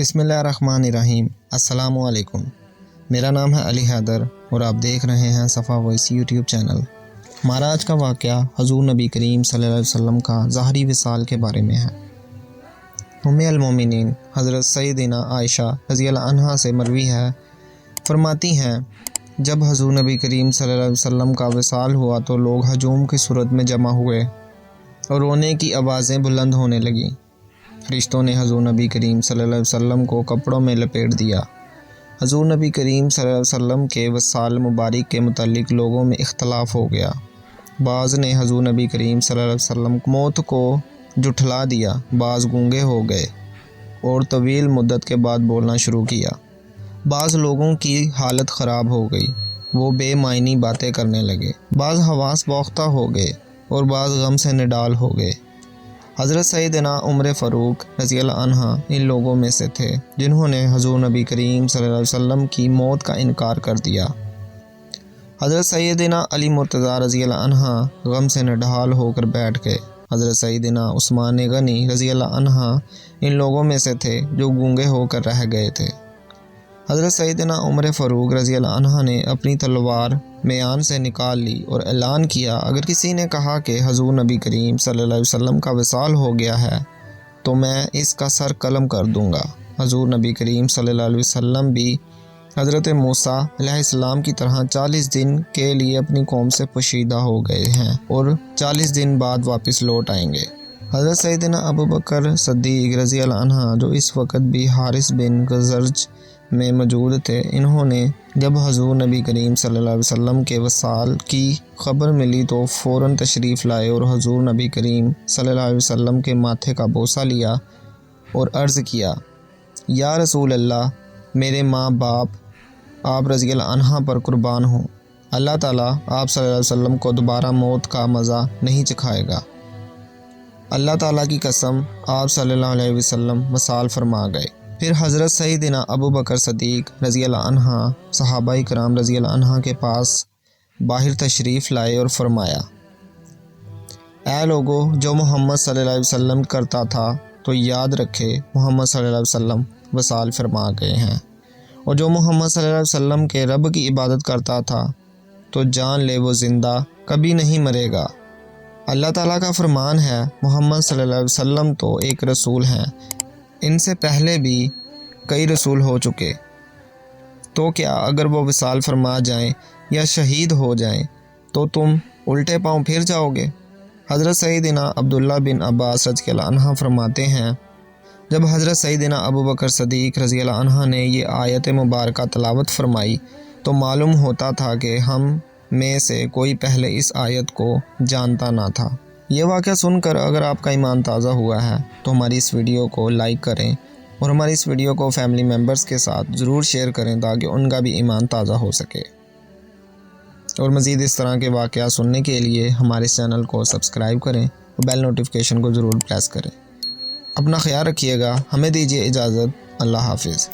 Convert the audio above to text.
بسم اللہ الرحمن الرحیم۔ السلام علیکم، میرا نام ہے علی حیدر اور آپ دیکھ رہے ہیں صفا وائس یوٹیوب چینل۔ ہمارا آج کا واقعہ حضور نبی کریم صلی اللہ علیہ وسلم کا ظاہری وصال کے بارے میں ہے۔ ام المومنین حضرت سیدنا عائشہ رضی اللہ عنہا سے مروی ہے، فرماتی ہیں جب حضور نبی کریم صلی اللہ علیہ وسلم کا وصال ہوا تو لوگ ہجوم کی صورت میں جمع ہوئے اور رونے کی آوازیں بلند ہونے لگیں۔ فرشتوں نے حضور نبی کریم صلی اللہ علیہ وسلم کو کپڑوں میں لپیٹ دیا۔ حضور نبی کریم صلی اللہ علیہ وسلم کے وصال مبارک کے متعلق لوگوں میں اختلاف ہو گیا۔ بعض نے حضور نبی کریم صلی اللہ علیہ وسلم موت کو جھٹلا دیا، بعض گونگے ہو گئے اور طویل مدت کے بعد بولنا شروع کیا۔ بعض لوگوں کی حالت خراب ہو گئی، وہ بے معنی باتیں کرنے لگے۔ بعض حواس باختہ ہو گئے اور بعض غم سے نڈال ہو گئے۔ حضرت سیدنا عمر فاروق رضی اللہ عنہ ان لوگوں میں سے تھے جنہوں نے حضور نبی کریم صلی اللہ علیہ وسلم کی موت کا انکار کر دیا۔ حضرت سیدنا علی مرتضیٰ رضی اللہ عنہ غم سے نڈال ہو کر بیٹھ گئے۔ حضرت سیدنا عثمان غنی رضی اللہ عنہ ان لوگوں میں سے تھے جو گونگے ہو کر رہ گئے تھے۔ حضرت سیدنا عمر فاروق رضی اللہ عنہ نے اپنی تلوار میان سے نکال لی اور اعلان کیا، اگر کسی نے کہا کہ حضور نبی کریم صلی اللہ علیہ وسلم کا وصال ہو گیا ہے تو میں اس کا سر قلم کر دوں گا۔ حضور نبی کریم صلی اللہ علیہ وسلم بھی حضرت موسیٰ علیہ السلام کی طرح 40 دن کے لیے اپنی قوم سے پوشیدہ ہو گئے ہیں اور 40 دن بعد واپس لوٹ آئیں گے۔ حضرت سیدنا ابو بکر صدیق رضی اللہ عنہ جو اس وقت بھی حارث بن غزرج میں موجود تھے، انہوں نے جب حضور نبی کریم صلی اللہ علیہ وسلم کے وصال کی خبر ملی تو فوراً تشریف لائے اور حضور نبی کریم صلی اللہ علیہ وسلم کے ماتھے کا بوسہ لیا اور عرض کیا، یا رسول اللہ، میرے ماں باپ آپ رضی اللہ عنہ پر قربان ہوں۔ اللہ تعالیٰ آپ صلی اللہ علیہ وسلم کو دوبارہ موت کا مزہ نہیں چکھائے گا۔ اللہ تعالیٰ کی قسم، آپ صلی اللہ علیہ وسلم وصال فرما گئے۔ پھر حضرت سیدنا ابو بکر صدیق رضی اللہ عنہ صحابہ کرام رضی اللہ عنہ کے پاس باہر تشریف لائے اور فرمایا، اے لوگو، جو محمد صلی اللہ علیہ وسلم کرتا تھا تو یاد رکھے محمد صلی اللہ علیہ وسلم وصال فرما گئے ہیں، اور جو محمد صلی اللہ علیہ وسلم کے رب کی عبادت کرتا تھا تو جان لے وہ زندہ کبھی نہیں مرے گا۔ اللہ تعالیٰ کا فرمان ہے، محمد صلی اللہ علیہ وسلم تو ایک رسول ہیں، ان سے پہلے بھی کئی رسول ہو چکے، تو کیا اگر وہ وصال فرما جائیں یا شہید ہو جائیں تو تم الٹے پاؤں پھر جاؤ گے؟ حضرت سیدنا عبداللہ بن عباس رضی اللہ عنہ فرماتے ہیں، جب حضرت سیدنا ابو بکر صدیق رضی اللہ عنہ نے یہ آیت مبارکہ تلاوت فرمائی تو معلوم ہوتا تھا کہ ہم میں سے کوئی پہلے اس آیت کو جانتا نہ تھا۔ یہ واقعہ سن کر اگر آپ کا ایمان تازہ ہوا ہے تو ہماری اس ویڈیو کو لائک کریں اور ہماری اس ویڈیو کو فیملی ممبرز کے ساتھ ضرور شیئر کریں تاکہ ان کا بھی ایمان تازہ ہو سکے، اور مزید اس طرح کے واقعات سننے کے لیے ہمارے چینل کو سبسکرائب کریں اور بیل نوٹیفیکیشن کو ضرور پریس کریں۔ اپنا خیال رکھیے گا، ہمیں دیجیے اجازت، اللہ حافظ۔